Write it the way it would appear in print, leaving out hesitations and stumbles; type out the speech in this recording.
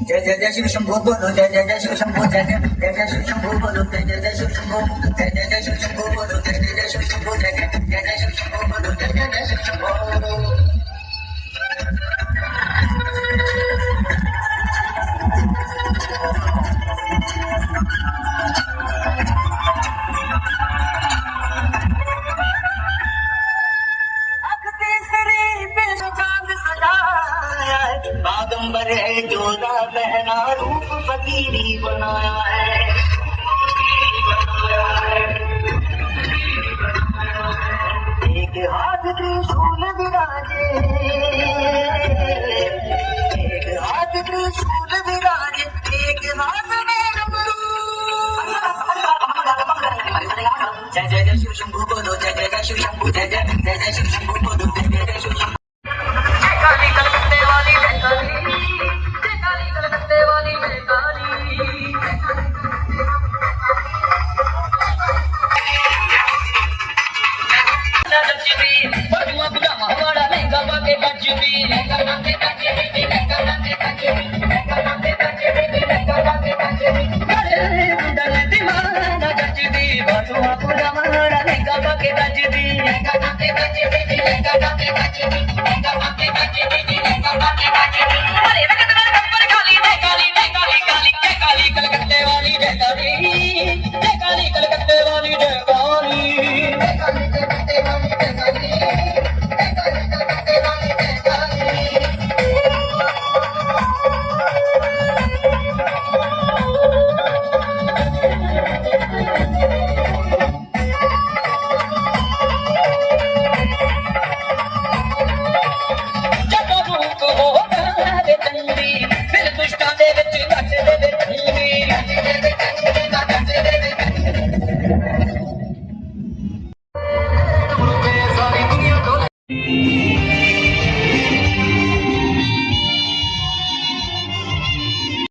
जय जय जय शिव शंभो बोलो, जय जय जय शिव शंभो, जय जय जय जय शिव शंभो बोलो, जय जय जय शिव शंभो, जय जय जय शिव शंभो बोलो, जय जय जय शिव शंभो, जय जय जय जय शिव शंभो बोलो, जय जय जय शिव शंभो। बागंबर है जोधा बहना रूप फकीरी बनाया है। एक हाथ त्रिशूल विराजे, एक हाथ त्रिशूल विराजे, एक हाथ में डमरू। जय जय जय शिव शंभू बोलो, जय जय जय शिव शंभू, जय जय जय जय शिव शंभू बोलो, जय जय जय शिव शंभू। Bye.